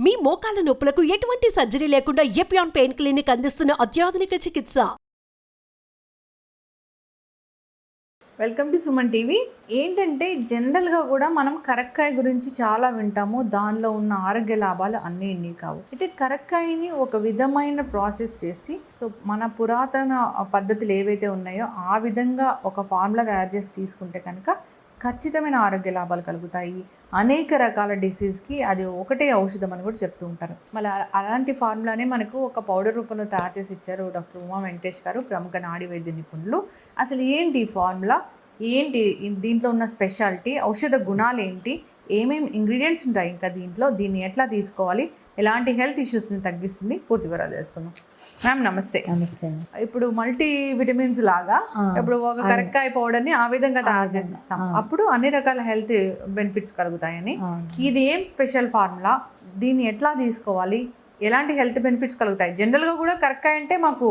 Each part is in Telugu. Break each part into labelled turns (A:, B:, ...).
A: మీ మోకాల నొప్పులకు ఎటువంటి సర్జరీ లేకుండా ఎపియాన్ పెయిన్ క్లినిక్ అందిస్తున్న అత్యాధునిక చికిత్స.
B: Welcome to Suman TV. ఏంటంటే జనరల్గా కూడా మనం కరక్కాయ గురించి చాలా వింటాము. దానిలో ఉన్న ఆరోగ్య లాభాలు అన్నీ ఇన్ని కావు. అయితే కరక్కాయని ఒక విధమైన ప్రాసెస్ చేసి మన పురాతన పద్ధతులు ఏవైతే ఉన్నాయో ఆ విధంగా ఒక ఫార్ములా తయారు చేసి తీసుకుంటే కనుక ఖచ్చితమైన ఆరోగ్య లాభాలు కలుగుతాయి. అనేక రకాల డిసీజ్కి అది ఒకటే ఔషధం అని కూడా చెప్తూ ఉంటారు. మళ్ళీ అలాంటి ఫార్ములానే మనకు ఒక పౌడర్ రూపంలో తయారు చేసి ఇచ్చారు డాక్టర్ ఉమా వెంకటేష్ గారు, ప్రముఖ నాడీ వైద్య నిపుణులు. అసలు ఏంటి ఈ ఫార్ములా, ఏంటి దీంట్లో ఉన్న స్పెషాలిటీ, ఔషధ గుణాలు ఏంటి, ఏమేమి ఇంగ్రీడియంట్స్ ఉంటాయి, ఇంకా దీన్ని ఎట్లా తీసుకోవాలి, ఎలాంటి హెల్త్ ఇష్యూస్ని తగ్గిస్తుంది, పూర్తి వివరాలు తెలుసుకుందాం. మ్యామ్ నమస్తే.
C: నమస్తే.
B: ఇప్పుడు మల్టీ విటమిన్స్ లాగా ఇప్పుడు ఒక కరక్కాయ పౌడర్ని ఆ విధంగా తయారు చేసి ఇస్తాం, అప్పుడు అన్ని రకాల హెల్త్ బెనిఫిట్స్ కలుగుతాయని. ఇది ఏం స్పెషల్ ఫార్ములా, దీన్ని ఎట్లా తీసుకోవాలి, ఎలాంటి హెల్త్ బెనిఫిట్స్ కలుగుతాయి? జనరల్గా కూడా కరక్కాయ అంటే మాకు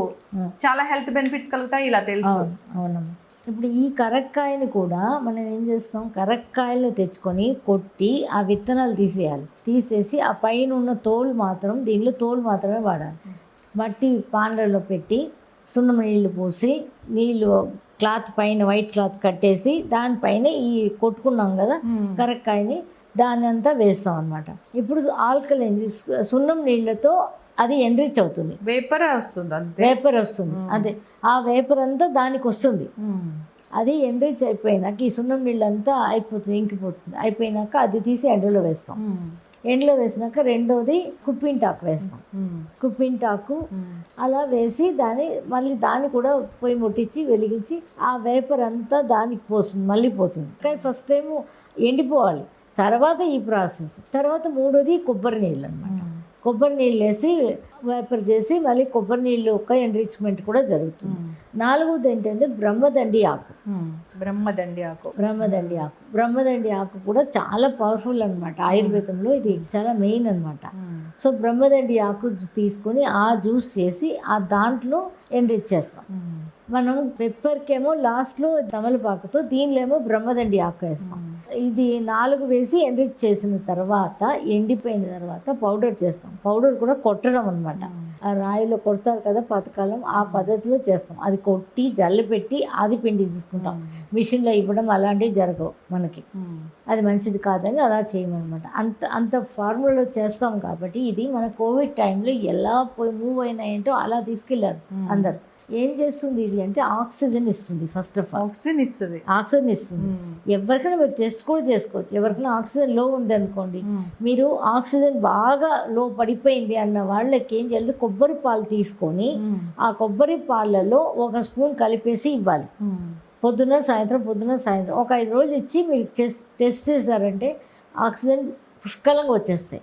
B: చాలా హెల్త్ బెనిఫిట్స్ కలుగుతాయి ఇలా తెలుసు.
C: అవునమ్మా. ఇప్పుడు ఈ కరక్కాయని కూడా మనం ఏం చేస్తాం, కరక్కాయలు తెచ్చుకొని కొట్టి ఆ విత్తనాలు తీసేసి ఆ పైన ఉన్న తోలు మాత్రం, దీనిలో తోలు మాత్రమే వాడాలి. మట్టి పాండ్రలో పెట్టి సున్నం నీళ్లు పోసి, నీళ్ళు క్లాత్ పైన వైట్ క్లాత్ కట్టేసి దానిపైన ఈ కొట్టుకున్నాం కదా కరక్కాయని దాని అంతా వేస్తాం అన్నమాట. ఇప్పుడు ఆల్కలైన్ సున్నం నీళ్ళతో అది ఎన్రిచ్ అవుతుంది,
B: వేపర్ వస్తుంది,
C: అదే ఆ వేపర్ అంతా దానికి వస్తుంది. అది ఎన్రిచ్ అయిపోయినాక ఈ సున్నం నీళ్ళంతా అయిపోతుంది, ఇంకిపోతుంది. అయిపోయినాక అది తీసి ఎండలో వేస్తాం. ఎండలో వేసినాక రెండోది కుప్పింటాకు వేస్తాం. కుప్పింటాకు అలా వేసి దాన్ని కూడా పొయ్యి ముట్టించి వెలిగించి ఆ వేపర్ అంతా దానికి పోస్తుంది, మళ్ళీ పోతుంది. కానీ ఫస్ట్ టైము ఎండిపోవాలి, తర్వాత ఈ ప్రాసెస్. తర్వాత మూడోది కొబ్బరి నీళ్ళు అనమాట. కొబ్బరి నీళ్ళు వేసి వేపర్ చేసి మళ్ళీ కొబ్బరి నీళ్ళు ఒక ఎన్రిచ్మెంట్ కూడా జరుగుతుంది. నాలుగోది ఏంటంటే బ్రహ్మదండి ఆకు కూడా చాలా పవర్ఫుల్ అనమాట. ఆయుర్వేదంలో ఇది చాలా మెయిన్ అనమాట. సో బ్రహ్మదండి ఆకు తీసుకొని ఆ జ్యూస్ చేసి ఆ దాంట్లో ఎన్రిచ్ చేస్తాం. మనం పెప్పర్కేమో లాస్ట్లో తమలపాకుతో, దీనిలో ఏమో బ్రహ్మదండి ఆకు వేస్తాం. ఇది 4 వేసి ఎన్రిచ్ చేసిన తర్వాత, ఎండిపోయిన తర్వాత పౌడర్ చేస్తాం. పౌడర్ కూడా కొట్టడం అనమాట. ఆ రాయిలో కొడతారు కదా పాతకాలం, ఆ పద్ధతిలో చేస్తాం. అది కొట్టి జల్లి పెట్టి అది పిండి తీసుకుంటాం. మిషన్లో ఇవ్వడం అలాంటివి జరగవు మనకి, అది మంచిది కాదని అలా చేయమన్నమాట. అంత ఫార్ములాలో చేస్తాం కాబట్టి ఇది మన కోవిడ్ టైంలో ఎలా మూవ్ అయినాయంటో అలా తీసుకెళ్లారు అందరు. ఏం చేస్తుంది ఇది అంటే ఆక్సిజన్ ఇస్తుంది. ఫస్ట్ ఆఫ్ ఆల్ ఆక్సిజన్ ఇస్తుంది. ఎవరికైనా మీరు టెస్ట్ కూడా చేసుకోవచ్చు. ఎవరికైనా ఆక్సిజన్ లో ఉంది అనుకోండి, మీరు ఆక్సిజన్ బాగా లో పడిపోయింది అన్న వాళ్ళకి ఏం చేయాలి, కొబ్బరి పాలు తీసుకొని ఆ కొబ్బరి పాలలో 1 స్పూన్ కలిపేసి ఇవ్వాలి. పొద్దున సాయంత్రం ఒక 5 రోజులు ఇచ్చి మీరు టెస్ట్ చేశారంటే ఆక్సిజన్ పుష్కలంగా వచ్చేస్తాయి.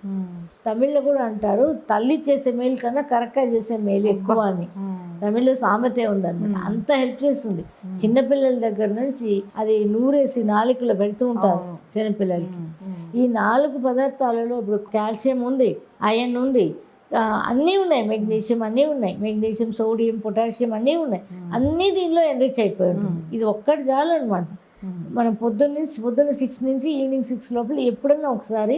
C: తమిళ్లో కూడా అంటారు, తల్లి చేసే మేలు కన్నా కరక్కాయ చేసే మేలు ఎక్కువ అని. తమిళ్లో సామెతే ఉందన్నమాట. అంత హెల్ప్ చేస్తుంది. చిన్నపిల్లల దగ్గర నుంచి అది నూరేసి నాలుకలో పెడుతూ ఉంటారు చిన్నపిల్లలకి. ఈ 4 పదార్థాలలో ఇప్పుడు కాల్షియం ఉంది, ఐరన్ ఉంది, అన్నీ ఉన్నాయి, మెగ్నీషియం అన్నీ ఉన్నాయి, మెగ్నీషియం, సోడియం, పొటాషియం అన్నీ ఉన్నాయి. అన్నీ దీనిలో ఎన్రిచ్ అయిపోయి ఉంటుంది. ఇది ఒక్కటి చాలు అనమాట. మనం పొద్దున్న 6 నుంచి ఈవినింగ్ 6 లోపల ఎప్పుడన్నా ఒకసారి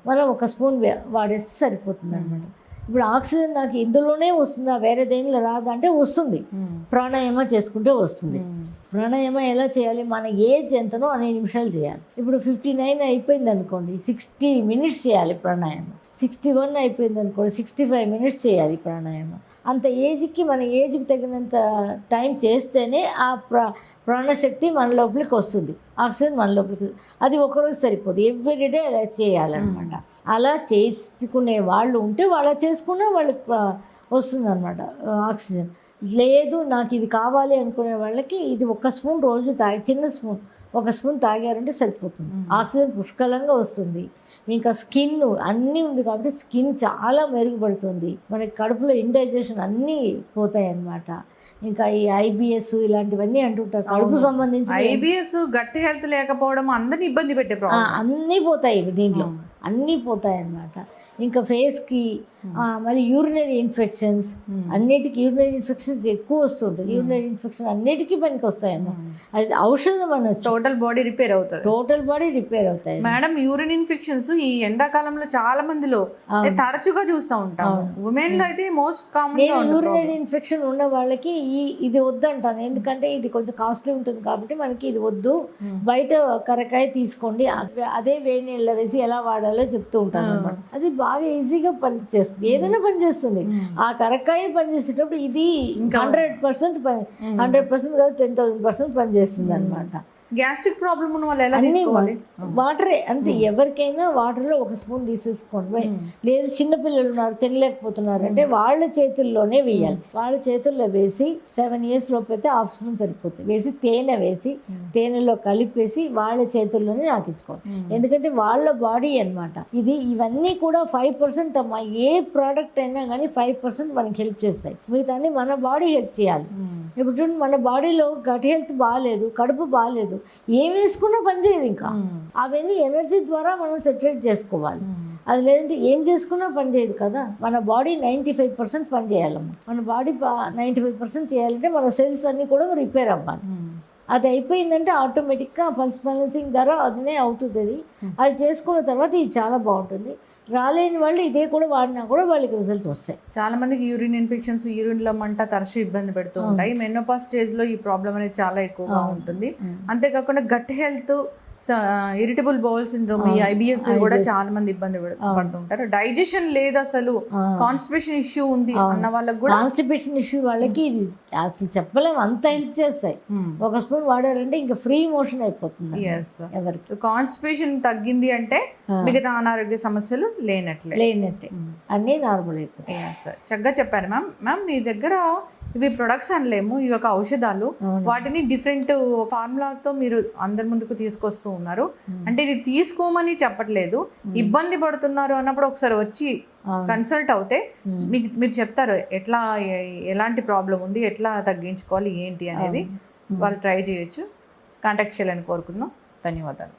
C: మనం 1 స్పూన్ వాడేస్తే సరిపోతుంది అనమాట. ఇప్పుడు ఆక్సిజన్ నాకు ఇందులోనే వస్తుందా, వేరే దేనిలో రాదా అంటే వస్తుంది. ప్రాణాయామ చేసుకుంటే వస్తుంది. ప్రాణాయామ ఎలా చేయాలి, మన ఏజ్ ఎంతనో అనే నిమిషాలు చేయాలి. ఇప్పుడు 59 అయిపోయింది అనుకోండి, 60 మినిట్స్ చేయాలి ప్రాణాయామం. 61 అయిపోయింది అనుకోండి, 65 మినిట్స్ చేయాలి ప్రాణాయామం. అంత ఏజ్కి, మన ఏజ్కి తగినంత టైం చేస్తేనే ఆ ప్రాణశక్తి మన లోపలికి వస్తుంది, ఆక్సిజన్ మన లోపలికి. అది ఒకరోజు సరిపోదు, ఎవ్రీడే అది చేయాలన్నమాట. అలా చేసుకునే వాళ్ళు ఉంటే వాళ్ళ చేసుకున్నా వాళ్ళకి వస్తుంది అనమాట ఆక్సిజన్. లేదు నాకు ఇది కావాలి అనుకునే వాళ్ళకి ఇది 1 స్పూన్ రోజు చిన్న స్పూన్ 1 స్పూన్ తాగారంటే సరిపోతుంది. ఆక్సిజన్ పుష్కలంగా వస్తుంది. ఇంకా స్కిన్ అన్నీ ఉంది కాబట్టి స్కిన్ చాలా మెరుగుపడుతుంది. మనకి కడుపులో ఇండైజెషన్ అన్నీ పోతాయి అన్నమాట. ఇంకా ఈ IBS ఇలాంటివన్నీ అంటుంటారు, కడుపు సంబంధించి.
B: IBS గట్టి హెల్త్ లేకపోవడం అందరినీ ఇబ్బంది పెట్టే ప్రాబ్లం.
C: అన్నీ పోతాయి దీంట్లో, అన్నీ పోతాయి అన్నమాట. ఇంకా ఫేస్కి మరి యూరినరీ ఇన్ఫెక్షన్స్, అన్నిటికీ యూరినరీ ఇన్ఫెక్షన్స్ ఎక్కువ వస్తుంటాయి. యూరినరీ ఇన్ఫెక్షన్ అన్నిటికీ పనికి వస్తాయమ్మా. అది ఔషధం అనొచ్చు.
B: టోటల్ బాడీ రిపేర్ అవుతుంది.
C: టోటల్ బాడీ రిపేర్ అవుతాయి.
B: మేడం, యూరిన్ ఇన్ఫెక్షన్స్ ఈ ఎండాకాలంలో చాలా మందిలో తరచుగా చూస్తూ ఉంటాం. ఉమెన్ లో అయితే మోస్ట్ కామన్.
C: నేను యూరినరీ ఇన్ఫెక్షన్ ఉన్న వాళ్ళకి ఇది వద్దంటాను. ఎందుకంటే ఇది కొంచెం కాస్ట్లీ ఉంటుంది కాబట్టి మనకి ఇది వద్దు, బయట కరకాయ తీసుకోండి, అదే వేడి నీళ్ళ వేసి ఎలా వాడాలో చెప్తూ ఉంటాను అనమాట. అది బాగా ఈజీగా పనిచేస్తుంది, ఏదైనా పనిచేస్తుంది. ఆ కరక్కాయ పనిచేసేటప్పుడు ఇది 100% 100% కాదు 10,000% పనిచేస్తుంది అనమాట.
B: గ్యాస్ట్రిక్ ప్రాబ్లం ఉన్న వాళ్ళు ఎలా తీసుకోవాలి?
C: వాటరే అంతే. ఎవరికైనా వాటర్లో 1 స్పూన్ తీసేసుకోండి. లేదు చిన్నపిల్లలు ఉన్నారు తినలేకపోతున్నారు అంటే వాళ్ళ చేతుల్లోనే వేయాలి. వాళ్ళ చేతుల్లో వేసి 7 years లోపు అయితే 1/2 స్పూన్ సరిపోతుంది. వేసి తేనె వేసి తేనెలో కలిపేసి వాళ్ళ చేతుల్లోనే నాకించుకోవాలి. ఎందుకంటే వాళ్ళ బాడీ అన్నమాట ఇది. ఇవన్నీ కూడా 5% అమ్మా. ఏ ప్రోడక్ట్ అయినా కానీ 5% మనకి హెల్ప్ చేస్తాయి, మిగతాన్ని మన బాడీ హెల్ప్ చేయాలి. ఇప్పుడు చూడండి, మన బాడీలో గట్ హెల్త్ బాగాలేదు, కడుపు బాగాలేదు, ఏం వేసుకున్నా పనిచేయదు. ఇంకా అవన్నీ ఎనర్జీ ద్వారా మనం సెటరేట్ చేసుకోవాలి. అది లేదంటే ఏం చేసుకున్నా పనిచేయదు కదా. మన బాడీ 95% పనిచేయాలమ్మా. మన బాడీ 95% చేయాలంటే మన సెల్స్ అన్నీ కూడా రిపేర్ అవ్వాలి. అది అయిపోయిందంటే ఆటోమేటిక్గా పల్స్ బ్యాలెన్సింగ్ ద్వారా అదనే అవుతుంది. అది చేసుకున్న తర్వాత ఇది చాలా బాగుంటుంది. రాలేని వాళ్ళు ఇదే కూడా వాడినా కూడా వాళ్ళకి రిజల్ట్ వస్తాయి.
B: చాలా మందికి యూరిన్ ఇన్ఫెక్షన్స్, యూరిన్లో మంట, తరచు ఇబ్బంది పెడుతూ ఉంటాయి. మెనోపాజ్ స్టేజ్లో ఈ ప్రాబ్లం అనేది చాలా ఎక్కువగా ఉంటుంది. అంతేకాకుండా gut health, irritable bowel syndrome, ఈ IBS కూడా చాలా మంది ఇబ్బంది పడుతుంటారు. డైజెషన్ లేదు, అసలు కాన్స్టిపేషన్ ఇష్యూ ఉంది అన్న వాళ్ళకి కూడా,
C: కాన్స్టిపేషన్ ఇష్యూ వాళ్ళకి ఇది అసలు చెప్పలేము, అంత హెల్ప్ చేస్తాయి. 1 స్పూన్ వాడారంటే ఇంకా ఫ్రీ మోషన్ అయిపోతుంది ఎవరికి.
B: కాన్స్టిపేషన్ తగ్గింది అంటే మిగతా అనారోగ్య సమస్యలు లేనట్టే
C: అన్నీ నార్మల్ అయిపోతాయి.
B: చక్కగా చెప్పారు మ్యామ్. మీ దగ్గర ఇవి ప్రొడక్ట్స్ అనలేము, ఇవి ఒక ఔషధాలు. వాటిని డిఫరెంట్ ఫార్ములాతో మీరు అందరి ముందుకు తీసుకొస్తూ ఉన్నారు. అంటే ఇది తీసుకోమని చెప్పట్లేదు, ఇబ్బంది పడుతున్నారు అన్నప్పుడు ఒకసారి వచ్చి కన్సల్ట్ అవుతే మీరు చెప్తారు ఎలాంటి ప్రాబ్లం ఉంది, ఎట్లా తగ్గించుకోవాలి ఏంటి అనేది. వాళ్ళు ట్రై చేయొచ్చు. కాంటాక్ట్ చేయాలని కోరుకుందాం. ధన్యవాదాలు.